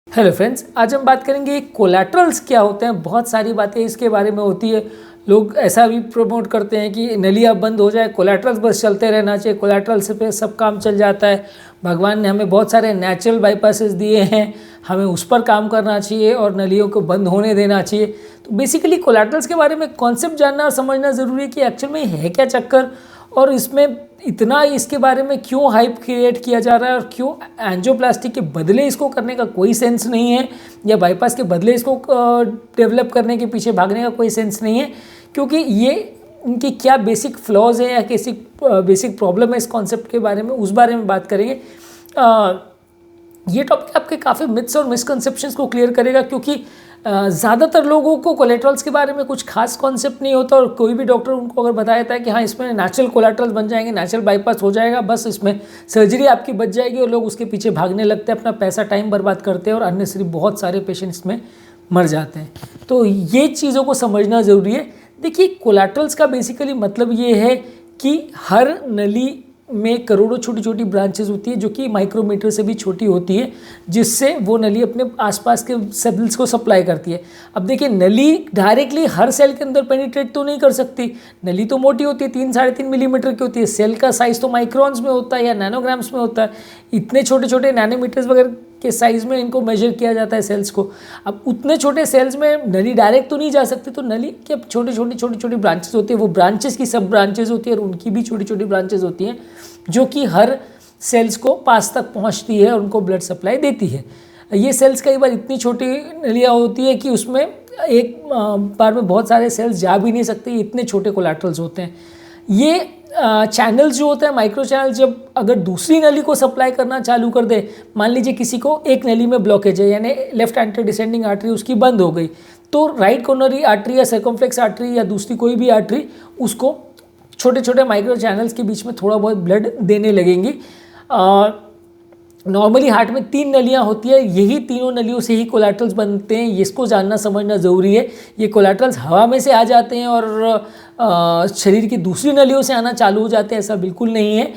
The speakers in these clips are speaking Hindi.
हेलो फ्रेंड्स, आज हम बात करेंगे कोलैटरल्स क्या होते हैं। बहुत सारी बातें इसके बारे में होती है। लोग ऐसा भी प्रमोट करते हैं कि नलियाँ बंद हो जाए, कोलैटरल्स बस चलते रहना चाहिए, कोलैटरल से पे सब काम चल जाता है। भगवान ने हमें बहुत सारे नेचुरल बाईपासेस दिए हैं, हमें उस पर काम करना चाहिए और नलियों को बंद होने देना चाहिए। तो बेसिकली कोलैटरल्स के बारे में कॉन्सेप्ट जानना और समझना ज़रूरी है कि एक्चुअल में है क्या चक्कर, और इसमें इतना इसके बारे में क्यों हाइप क्रिएट किया जा रहा है, और क्यों एंजियोप्लास्टी के बदले इसको करने का कोई सेंस नहीं है, या बाईपास के बदले इसको डेवलप करने के पीछे भागने का कोई सेंस नहीं है, क्योंकि ये इनकी क्या बेसिक फ्लॉज है या कैसी बेसिक प्रॉब्लम है इस कॉन्सेप्ट के बारे में, उस बारे में बात करेंगे। ये टॉपिक आपके काफ़ी मिथ्स और मिसकंसेप्शंस को क्लियर करेगा, क्योंकि ज़्यादातर लोगों को कोलेट्रल्स के बारे में कुछ खास कॉन्सेप्ट नहीं होता, और कोई भी डॉक्टर उनको अगर बता देता है कि हाँ इसमें नेचुरल कोलेट्रल्स बन जाएंगे, नेचुरल बाईपास हो जाएगा, बस इसमें सर्जरी आपकी बच जाएगी, और लोग उसके पीछे भागने लगते हैं, अपना पैसा टाइम बर्बाद करते हैं, और अननेसेसरी बहुत सारे पेशेंट्स में मर जाते हैं। तो ये चीज़ों को समझना ज़रूरी है। देखिए, कोलेट्रल्स का बेसिकली मतलब ये है कि हर नली में करोड़ों छोटी छोटी ब्रांचेस होती है, जो कि माइक्रोमीटर से भी छोटी होती है, जिससे वो नली अपने आसपास के सेल्स को सप्लाई करती है। अब देखिए, नली डायरेक्टली हर सेल के अंदर पेनिट्रेट तो नहीं कर सकती। नली तो मोटी होती है, 3-3.5 मिलीमीटर की होती है। सेल का साइज़ तो माइक्रॉन्स में होता है या नैनोग्राम्स में होता है। इतने छोटे छोटे नैनोमीटर्स वगैरह के साइज़ में इनको मेजर किया जाता है सेल्स को। अब उतने छोटे सेल्स में नली डायरेक्ट तो नहीं जा सकती, तो नली के अब छोटी छोटी ब्रांचेस होती है, वो ब्रांचेस की सब ब्रांचेस होती है, और उनकी भी छोटी छोटी ब्रांचेस होती हैं, जो कि हर सेल्स को पास तक पहुंचती है और उनको ब्लड सप्लाई देती है। ये सेल्स कई बार इतनी छोटी नलियाँ होती है कि उसमें एक बार में बहुत सारे सेल्स जा भी नहीं सकते, इतने छोटे कोलैटरल्स होते हैं। ये चैनल्स जो होते हैं, माइक्रो चैनल, जब अगर दूसरी नली को सप्लाई करना चालू कर दे, मान लीजिए किसी को एक नली में ब्लॉकेज है, यानी लेफ्ट एंटर डिसेंडिंग आर्टरी उसकी बंद हो गई, तो राइट कॉर्नरी आर्टरी या सर्कमफ्लेक्स आर्टरी या दूसरी कोई भी आर्टरी उसको छोटे छोटे माइक्रो चैनल्स के बीच में थोड़ा बहुत ब्लड देने लगेंगी। नॉर्मली हार्ट में 3 नलियाँ होती है, यही तीनों नलियों से ही कोलैटरल्स बनते हैं। इसको जानना समझना ज़रूरी है। ये कोलैटरल्स हवा में से आ जाते हैं और शरीर की दूसरी नलियों से आना चालू हो जाते हैं, ऐसा बिल्कुल नहीं है।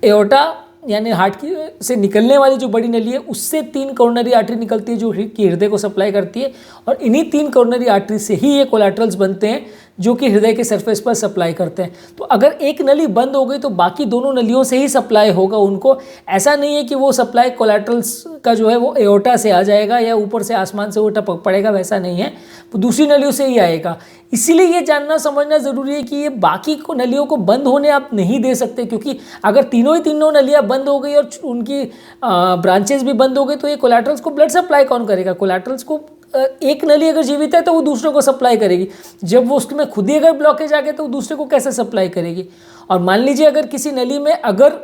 एओर्टा यानी हार्ट की से निकलने वाली जो बड़ी नली है, उससे 3 कॉर्नरी आर्टरी निकलती है, जो कि हृदय को सप्लाई करती है, और इन्हीं 3 कॉर्नरी आर्टरी से ही ये कोलैटरल्स बनते हैं, जो कि हृदय के सरफेस पर सप्लाई करते हैं। तो अगर एक नली बंद हो गई तो बाकी दोनों नलियों से ही सप्लाई होगा उनको। ऐसा नहीं है कि वो सप्लाई कोलैटरल्स का जो है वो एओर्टा से आ जाएगा या ऊपर से आसमान से वो टपक पड़ेगा, वैसा नहीं है, वो दूसरी नलियों से ही आएगा। इसीलिए ये जानना समझना ज़रूरी है कि ये बाकी को नलियों को बंद होने आप नहीं दे सकते, क्योंकि अगर तीनों नलियाँ बंद हो गई और उनकी ब्रांचेस भी बंद हो गई, तो ये कोलैटरल्स को ब्लड सप्लाई कौन करेगा? कोलैटरल्स को एक नली अगर जीवित है तो वो दूसरे को सप्लाई करेगी। जब वो उसमें खुद ही अगर ब्लॉकेज आ गया तो वो दूसरे को कैसे सप्लाई करेगी? और मान लीजिए अगर किसी नली में अगर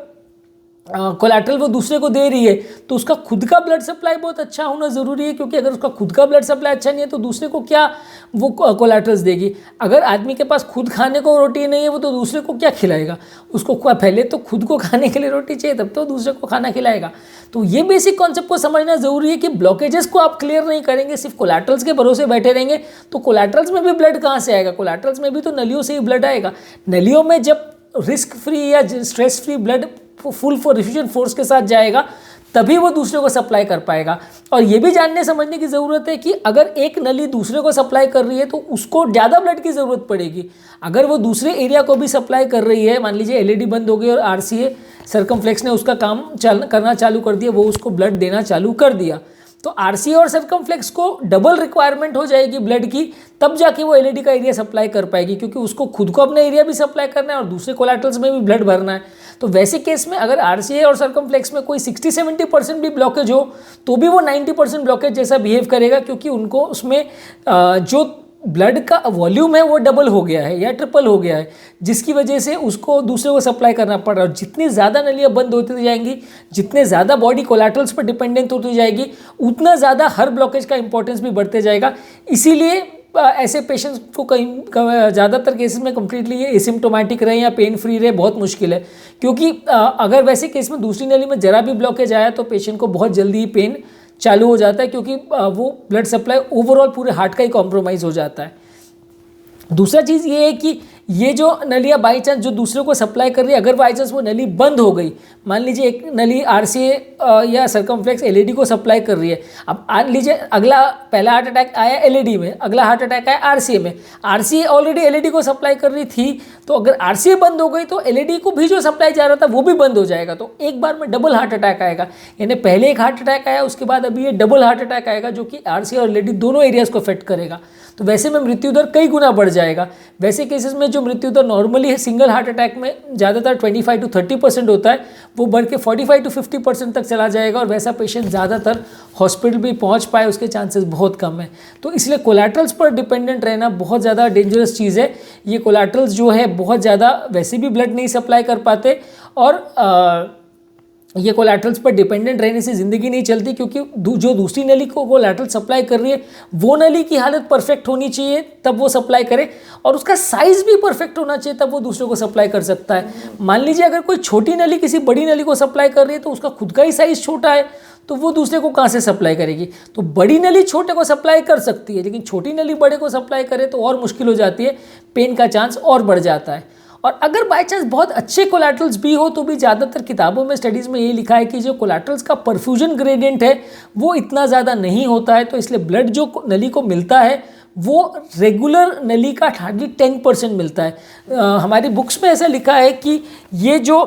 कोलैटरल वो दूसरे को दे रही है, तो उसका खुद का ब्लड सप्लाई बहुत अच्छा होना ज़रूरी है, क्योंकि अगर उसका खुद का ब्लड सप्लाई अच्छा नहीं है तो दूसरे को क्या वो कोलैटरल्स देगी? अगर आदमी के पास खुद खाने को रोटी नहीं है, वो तो दूसरे को क्या खिलाएगा? उसको पहले तो खुद को खाने के लिए रोटी चाहिए, तब तो दूसरे को खाना खिलाएगा। तो ये बेसिक कॉन्सेप्ट को समझना ज़रूरी है कि ब्लॉकेजेस को आप क्लियर नहीं करेंगे, सिर्फ कोलैटरल्स के भरोसे बैठे रहेंगे, तो कोलैटरल्स में भी ब्लड कहाँ से आएगा? कोलैटरल्स में भी तो नलियों से ही ब्लड आएगा। नलियों में जब रिस्क फ्री या stress free blood full refusion force के साथ जाएगा, तभी वो दूसरे को सप्लाई कर पाएगा। और ये भी जानने समझने की ज़रूरत है कि अगर एक नली दूसरे को सप्लाई कर रही है तो उसको ज़्यादा ब्लड की ज़रूरत पड़ेगी। अगर वो दूसरे एरिया को भी सप्लाई कर रही है, मान लीजिए एलईडी बंद हो गई और आरसीए सर्कमफ्लेक्स ने उसका काम करना चालू कर दिया, वो उसको ब्लड देना चालू कर दिया, तो आरसीए और सर्कमफ्लेक्स को डबल रिक्वायरमेंट हो जाएगी ब्लड की, तब जाके वो एलईडी का एरिया सप्लाई कर पाएगी, क्योंकि उसको खुद को अपना एरिया भी सप्लाई करना है और दूसरे कोलैटरल्स में भी ब्लड भरना है। तो वैसे केस में अगर आरसीए और सर्कमफ्लेक्स में कोई 60-70% भी ब्लॉकेज हो, तो भी वो 90% ब्लॉकेज जैसा बिहेव करेगा, क्योंकि उनको उसमें जो ब्लड का वॉल्यूम है वो डबल हो गया है या ट्रिपल हो गया है, जिसकी वजह से उसको दूसरे को सप्लाई करना पड़ रहा है। और जितनी ज़्यादा नलियाँ बंद होती जाएंगी, जितने ज़्यादा बॉडी कोलैटरल्स पर डिपेंडेंट होती जाएगी, उतना ज़्यादा हर ब्लॉकेज का इंपॉर्टेंस भी बढ़ते जाएगा। इसीलिए ऐसे पेशेंट्स को कहीं ज़्यादातर केसेस में कम्प्लीटली ये एसिम्प्टोमेटिक रहे या पेन फ्री रहे बहुत मुश्किल है, क्योंकि अगर वैसे केस में दूसरी नली में जरा भी ब्लॉकेज आया तो पेशेंट को बहुत जल्दी ही पेन चालू हो जाता है, क्योंकि वो ब्लड सप्लाई ओवरऑल पूरे हार्ट का ही कॉम्प्रोमाइज़ हो जाता है। दूसरा चीज़ ये है कि ये जो नलियाँ बाई चांस जो दूसरे को सप्लाई कर रही है, अगर बाई चांस वो नली बंद हो गई, मान लीजिए एक नली RCA या सर्कमफ्लेक्स LED को सप्लाई कर रही है, अब मान लीजिए अगला पहला हार्ट अटैक आया LED में, अगला हार्ट अटैक आया RCA में, RCA ऑलरेडी LED को सप्लाई कर रही थी, तो अगर RCA बंद हो गई तो LED को भी जो सप्लाई जा रहा था वो भी बंद हो जाएगा, तो एक बार में डबल हार्ट अटैक आएगा। यानी पहले एक हार्ट अटैक आया, उसके बाद अभी ये डबल हार्ट अटैक आएगा जो कि RCA और LED दोनों एरियाज को अफेक्ट करेगा। तो वैसे में मृत्यु दर कई गुना बढ़ जाएगा। वैसे केसेस में जो मृत्यु दर नॉर्मली है सिंगल हार्ट अटैक में ज़्यादातर 25 to 30% होता है, वो बढ़ के 45 to 50% तक चला जाएगा, और वैसा पेशेंट ज़्यादातर हॉस्पिटल भी पहुंच पाए उसके चांसेस बहुत कम है। तो इसलिए कोलैटरल्स पर डिपेंडेंट रहना बहुत ज़्यादा डेंजरस चीज़ है। ये कोलैटरल्स जो है बहुत ज़्यादा वैसे भी ब्लड नहीं सप्लाई कर पाते, और ये कोलैटरल्स पर डिपेंडेंट रहने से ज़िंदगी नहीं चलती, क्योंकि जो दूसरी नली को कोलैटरल सप्लाई कर रही है वो नली की हालत परफेक्ट होनी चाहिए तब वो सप्लाई करे, और उसका साइज़ भी परफेक्ट होना चाहिए तब वो दूसरे को सप्लाई कर सकता है। मान लीजिए अगर कोई छोटी नली किसी बड़ी नली को सप्लाई कर रही है तो उसका खुद का ही साइज़ छोटा है, तो वो दूसरे को कहाँ से सप्लाई करेगी। तो बड़ी नली छोटे को सप्लाई कर सकती है, लेकिन छोटी नली बड़े को सप्लाई करे तो और मुश्किल हो जाती है, पेन का चांस और बढ़ जाता है। और अगर बाय चांस बहुत अच्छे कोलैटरल्स भी हो तो भी ज़्यादातर किताबों में स्टडीज़ में ये लिखा है कि जो कोलैटरल्स का परफ्यूजन ग्रेडियंट है वो इतना ज़्यादा नहीं होता है, तो इसलिए ब्लड जो नली को मिलता है वो रेगुलर नली का हार्डली 10% मिलता है। हमारी बुक्स में ऐसा लिखा है कि ये जो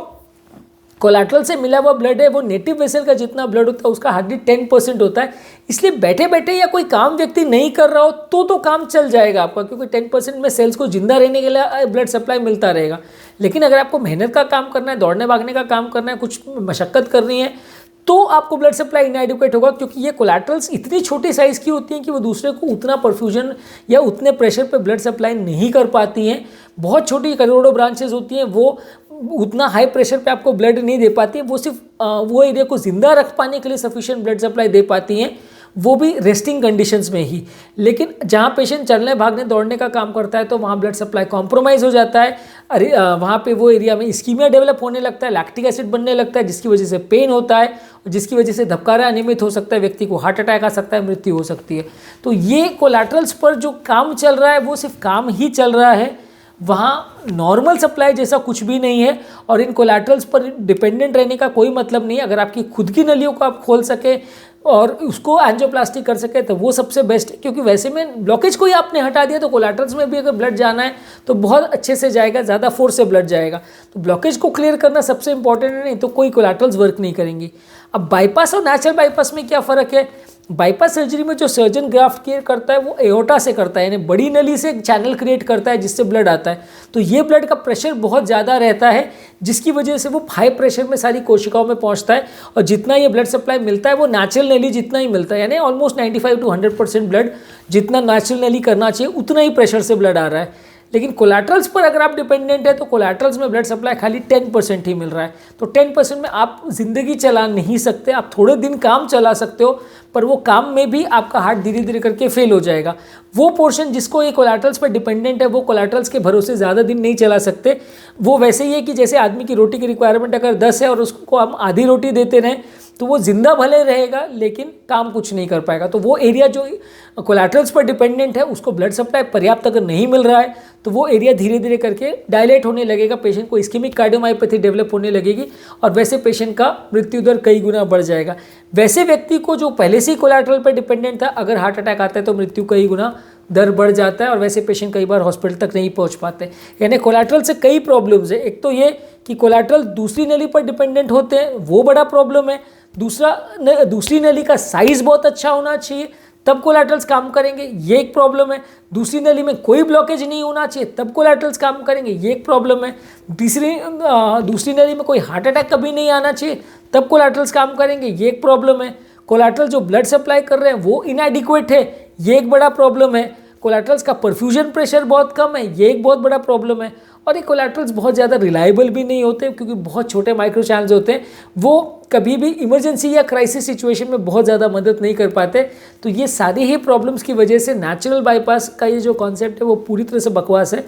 कोलैटरल से मिला हुआ ब्लड है वो नेटिव वेसल का जितना ब्लड होता है उसका हार्डली 10% होता है। इसलिए बैठे बैठे या कोई काम व्यक्ति नहीं कर रहा हो तो काम चल जाएगा आपका, क्योंकि 10% में सेल्स को जिंदा रहने के लिए ब्लड सप्लाई मिलता रहेगा। लेकिन अगर आपको मेहनत का काम करना है, दौड़ने भागने का काम करना है, कुछ मशक्कत करनी है, तो आपको ब्लड सप्लाई इनएडिक्वेट होगा, क्योंकि ये कोलैटरल्स इतनी छोटी साइज़ की होती हैं कि वो दूसरे को उतना परफ्यूजन या उतने प्रेशर पे ब्लड सप्लाई नहीं कर पाती हैं। बहुत छोटी करोड़ों ब्रांचेस होती हैं, वो उतना हाई प्रेशर पे आपको ब्लड नहीं दे पाती है, वो सिर्फ वो एरिया को ज़िंदा रख पाने के लिए सफिशिएंट ब्लड सप्लाई दे पाती हैं, वो भी रेस्टिंग कंडीशंस में ही। लेकिन जहाँ पेशेंट चलने भागने दौड़ने का काम करता है तो वहाँ ब्लड सप्लाई कॉम्प्रोमाइज़ हो जाता है। अरे वहाँ पे वो एरिया में इस्कीमिया डेवलप होने लगता है, लैक्टिक एसिड बनने लगता है, जिसकी वजह से पेन होता है, जिसकी वजह से धबकारा अनियमित हो सकता है, व्यक्ति को हार्ट अटैक आ सकता है, मृत्यु हो सकती है। तो ये कोलैटरल्स पर जो काम चल रहा है वो सिर्फ काम ही चल रहा है, वहाँ नॉर्मल सप्लाई जैसा कुछ भी नहीं है। और इन कोलैटरल्स पर डिपेंडेंट रहने का कोई मतलब नहीं है। अगर आपकी खुद की नलियों को आप खोल सके और उसको एंजियोप्लास्टी कर सके तो वो सबसे बेस्ट है, क्योंकि वैसे में ब्लॉकेज को ही आपने हटा दिया तो कोलैटरल्स में भी अगर ब्लड जाना है तो बहुत अच्छे से जाएगा, ज़्यादा फोर्स से ब्लड जाएगा। तो ब्लॉकेज को क्लियर करना सबसे इंपॉर्टेंट है, नहीं तो कोई कोलैटरल्स वर्क नहीं करेंगी। अब बाईपास और नेचुरल बाईपास में क्या फ़र्क है? बाईपास सर्जरी में जो सर्जन ग्राफ्ट केयर करता है वो एओर्टा से करता है, यानी बड़ी नली से एक चैनल क्रिएट करता है जिससे ब्लड आता है। तो ये ब्लड का प्रेशर बहुत ज़्यादा रहता है, जिसकी वजह से वो हाई प्रेशर में सारी कोशिकाओं में पहुंचता है, और जितना ये ब्लड सप्लाई मिलता है वो नेचुरल नली जितना ही मिलता है, यानी ऑलमोस्ट 95 to 100% ब्लड जितना नेचुरल नली करना चाहिए उतना ही प्रेशर से ब्लड आ रहा है। लेकिन कोलैटरल्स पर अगर आप डिपेंडेंट है तो कोलैटरल्स में ब्लड सप्लाई खाली 10% ही मिल रहा है। तो 10% में आप ज़िंदगी चला नहीं सकते। आप थोड़े दिन काम चला सकते हो, पर वो काम में भी आपका हार्ट धीरे धीरे करके फेल हो जाएगा। वो पोर्शन जिसको ये कोलैटरल्स पर डिपेंडेंट है वो कोलैटरल्स के भरोसे ज़्यादा दिन नहीं चला सकते। वो वैसे ही है कि जैसे आदमी की रोटी की रिक्वायरमेंट अगर 10 है और उसको हम आधी रोटी देते रहें तो वो जिंदा भले रहेगा लेकिन काम कुछ नहीं कर पाएगा। तो वो एरिया जो कोलैटरल्स पर डिपेंडेंट है उसको ब्लड सप्लाई पर्याप्त अगर नहीं मिल रहा है तो वो एरिया धीरे धीरे करके डायलेट होने लगेगा, पेशेंट को इस्केमिक कार्डियोमायोपैथी डेवलप होने लगेगी और वैसे पेशेंट का मृत्यु दर कई गुना बढ़ जाएगा। वैसे व्यक्ति को जो पहले से ही कोलैटरल पर डिपेंडेंट था, अगर हार्ट अटैक आता है तो मृत्यु कई गुना दर बढ़ जाता है और वैसे पेशेंट कई बार हॉस्पिटल तक नहीं पहुंच पाते। यानी कोलैटरल से कई प्रॉब्लम्स है। एक तो ये कि कोलैटरल दूसरी नली पर डिपेंडेंट होते हैं, वो बड़ा प्रॉब्लम है। दूसरी नली का साइज बहुत अच्छा होना चाहिए तब कोलैटरल्स काम करेंगे, ये एक प्रॉब्लम है। दूसरी नली में कोई ब्लॉकेज नहीं होना चाहिए तब कोलैटरल्स काम करेंगे, ये एक प्रॉब्लम है। दूसरी नली में कोई हार्ट अटैक कभी नहीं आना चाहिए तब कोलैटरल्स काम करेंगे, ये एक प्रॉब्लम है। कोलैटरल जो ब्लड सप्लाई कर रहे हैं वो इनएडिक्वेट है, ये एक बड़ा प्रॉब्लम है। कोलैटरल्स का परफ्यूजन प्रेशर बहुत कम है, ये एक बहुत बड़ा प्रॉब्लम है। और ये कोलैटरल्स बहुत ज़्यादा रिलायबल भी नहीं होते क्योंकि बहुत छोटे माइक्रो चैनल्स होते हैं, वो कभी भी इमरजेंसी या क्राइसिस सिचुएशन में बहुत ज़्यादा मदद नहीं कर पाते। तो ये सारी ही प्रॉब्लम्स की वजह से नेचुरल बाईपास का ये जो कॉन्सेप्ट है वो पूरी तरह से बकवास है।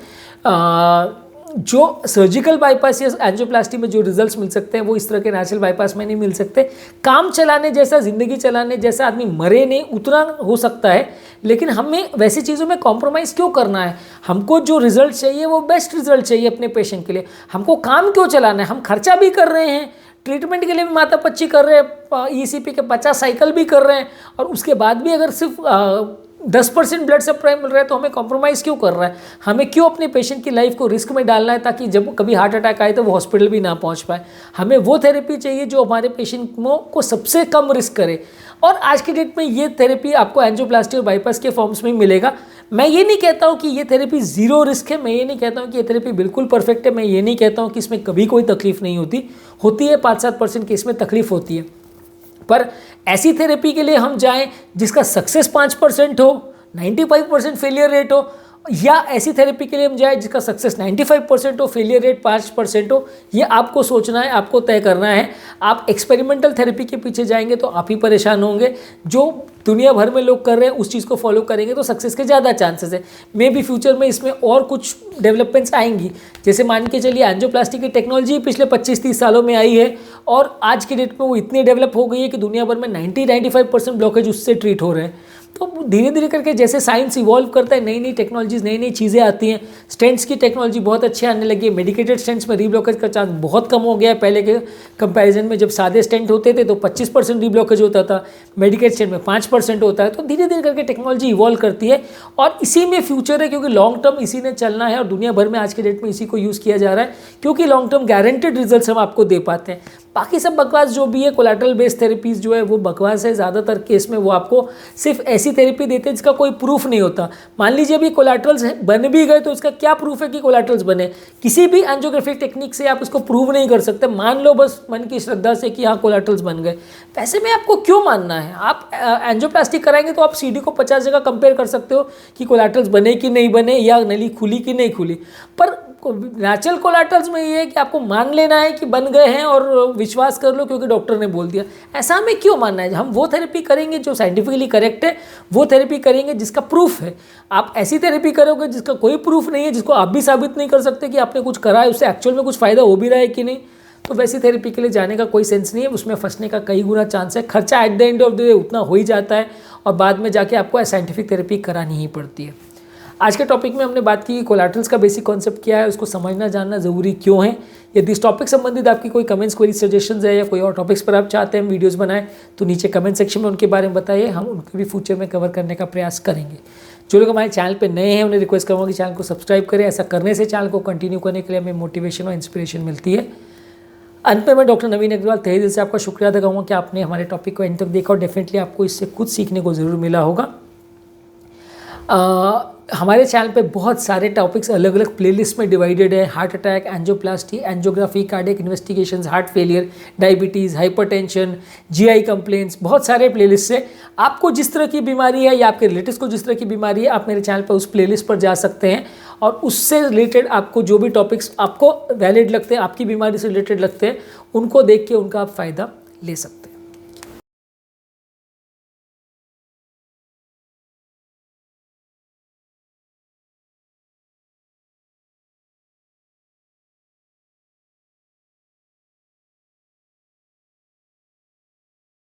जो सर्जिकल बाईपास या एंजियोप्लास्टी में जो रिजल्ट्स मिल सकते हैं वो इस तरह के नेचुरल बाईपास में नहीं मिल सकते। काम चलाने जैसा, ज़िंदगी चलाने जैसा आदमी मरे नहीं उतना हो सकता है, लेकिन हमें वैसी चीज़ों में कॉम्प्रोमाइज़ क्यों करना है? हमको जो रिजल्ट चाहिए वो बेस्ट रिजल्ट चाहिए अपने पेशेंट के लिए। हमको काम क्यों चलाना है? हम खर्चा भी कर रहे हैं, ट्रीटमेंट के लिए भी माथापच्ची कर रहे हैं, ECP के 50 साइकिल भी कर रहे हैं, और उसके बाद भी अगर सिर्फ 10% ब्लड सप्लाई मिल रहा है तो हमें कॉम्प्रोमाइज़ क्यों कर रहा है? हमें क्यों अपने पेशेंट की लाइफ को रिस्क में डालना है ताकि जब कभी हार्ट अटैक आए तो वो हॉस्पिटल भी ना पहुंच पाए? हमें वो थेरेपी चाहिए जो हमारे पेशेंट को सबसे कम रिस्क करे, और आज की डेट में ये थेरेपी आपको एंजियोप्लास्टी और बाईपास के फॉर्म्स में मिलेगा। मैं ये नहीं कहता हूँ कि ये थेरेपी ज़ीरो रिस्क है, मैं ये नहीं कहता हूँ कि ये थेरेपी बिल्कुल परफेक्ट है, मैं ये नहीं कहता हूँ कि इसमें कभी कोई तकलीफ नहीं होती है 5-7% केस में तकलीफ होती है, पर ऐसी थेरेपी के लिए हम जाएं जिसका सक्सेस 5% हो, 95% फेलियर रेट हो, या ऐसी थेरेपी के लिए हम जाएं जिसका सक्सेस 95% हो, फेलियर रेट 5% हो, ये आपको सोचना है, आपको तय करना है। आप एक्सपेरिमेंटल थेरेपी के पीछे जाएंगे तो आप ही परेशान होंगे। जो दुनिया भर में लोग कर रहे हैं उस चीज़ को फॉलो करेंगे तो सक्सेस के ज़्यादा चांसेस है। मे बी फ्यूचर में इसमें और कुछ डेवलपमेंट्स आएंगी, जैसे मान के चलिए एंजियोप्लास्टी की टेक्नोलॉजी पिछले 25-30 सालों में आई है, और आज की डेट में वो इतनी डेवलप हो गई है कि दुनिया भर में 90-95% ब्लॉकेज उससे ट्रीट हो रहे हैं। तो धीरे धीरे करके जैसे साइंस इवॉल्व करता है, नई नई टेक्नोलॉजीज, नई नई चीज़ें आती हैं। स्टेंट्स की टेक्नोलॉजी बहुत अच्छी आने लगी है, मेडिकेटेड स्टेंट्स में रीब्लॉकेज का चांस बहुत कम हो गया है। पहले के कंपैरिजन में जब सादे स्टेंट होते थे तो 25% रीब्लॉकेज होता था, मेडिकेटेड स्टेंट में 5% होता है। तो धीरे धीरे करके टेक्नोलॉजी इवॉल्व करती है, और इसी में फ्यूचर है, क्योंकि लॉन्ग टर्म इसी ने चलना है, और दुनिया भर में आज के डेट में इसी को यूज़ किया जा रहा है, क्योंकि लॉन्ग टर्म गारंटेड रिजल्ट्स हम आपको दे पाते हैं। बाकी सब बकवास जो भी है, कोलैटरल बेस्ड थेरेपीज जो है वो बकवास है। ज़्यादातर केस में वो आपको सिर्फ ऐसी थेरेपी देते हैं जिसका कोई प्रूफ नहीं होता। मान लीजिए अभी कोलैटरल्स बन भी गए तो इसका क्या प्रूफ है कि कोलैटरल्स बने? किसी भी एंजियोग्राफिक टेक्निक से आप इसको प्रूव नहीं कर सकते। मान लो बस मन की श्रद्धा से कि हाँ कोलैटरल्स बन गए, वैसे में आपको क्यों मानना है? आप एंजियोप्लास्टी कराएंगे तो आप CD को 50 जगह कंपेयर कर सकते हो कि कोलैटरल्स बने कि नहीं बने, या नली खुली कि नहीं खुली, पर नेचुरल कोलैटरल्स में ये है कि आपको मान लेना है कि बन गए हैं और विश्वास कर लो क्योंकि डॉक्टर ने बोल दिया। ऐसा हमें क्यों मानना है? हम वो थेरेपी करेंगे जो साइंटिफिकली करेक्ट है, वो थेरेपी करेंगे जिसका प्रूफ है। आप ऐसी थेरेपी करोगे जिसका कोई प्रूफ नहीं है, जिसको आप भी साबित नहीं कर सकते कि आपने कुछ करा है, उससे एक्चुअल में कुछ फ़ायदा हो भी रहा है कि नहीं, तो वैसी थेरेपी के लिए जाने का कोई सेंस नहीं है। उसमें फंसने का कई गुना चांस है। खर्चा at the end of the day उतना हो ही जाता है, और बाद में जाके आपको साइंटिफिक थेरेपी करानी ही पड़ती है। आज के टॉपिक में हमने बात की कि कोलैटरल्स का बेसिक कॉन्सेप्ट क्या है, उसको समझना जानना ज़रूरी क्यों है। यदि इस टॉपिक संबंधित आपकी कोई कमेंट्स, कोई सजेशंस है, या कोई और टॉपिक्स पर आप चाहते हैं हम वीडियोस बनाएं, तो नीचे कमेंट सेक्शन में उनके बारे में बताइए, हम उनको भी फ्यूचर में कवर करने का प्रयास करेंगे। जो लोग हमारे चैनल पर नए हैं उन्हें रिक्वेस्ट करूँगा कि चैनल को सब्सक्राइब करें। ऐसा करने से चैनल को कंटिन्यू करने के लिए हमें मोटिवेशन और इंस्पिरेशन मिलती है। अंत में मैं डॉक्टर नवीन अग्रवाल तहे दिल से आपका शुक्रिया अदा करूँगा कि आपने हमारे टॉपिक को एंड तक देखा, और डेफिनेटली आपको इससे कुछ सीखने को ज़रूर मिला होगा। हमारे चैनल पे बहुत सारे टॉपिक्स अलग अलग प्लेलिस्ट में डिवाइडेड है। Heart attack, angioplasty, angiography, cardiac investigations, heart failure, diabetes, hypertension, GI complaints, बहुत सारे प्लेलिस्ट है। आपको जिस तरह की बीमारी है या आपके रिलेटिव्स को जिस तरह की बीमारी है, आप मेरे चैनल पर उस प्लेलिस्ट पर जा सकते हैं, और उससे रिलेटेड आपको जो भी टॉपिक्स आपको वैलिड लगते हैं, आपकी बीमारी से रिलेटेड लगते हैं, उनको देख के उनका आप फ़ायदा ले सकते हैं।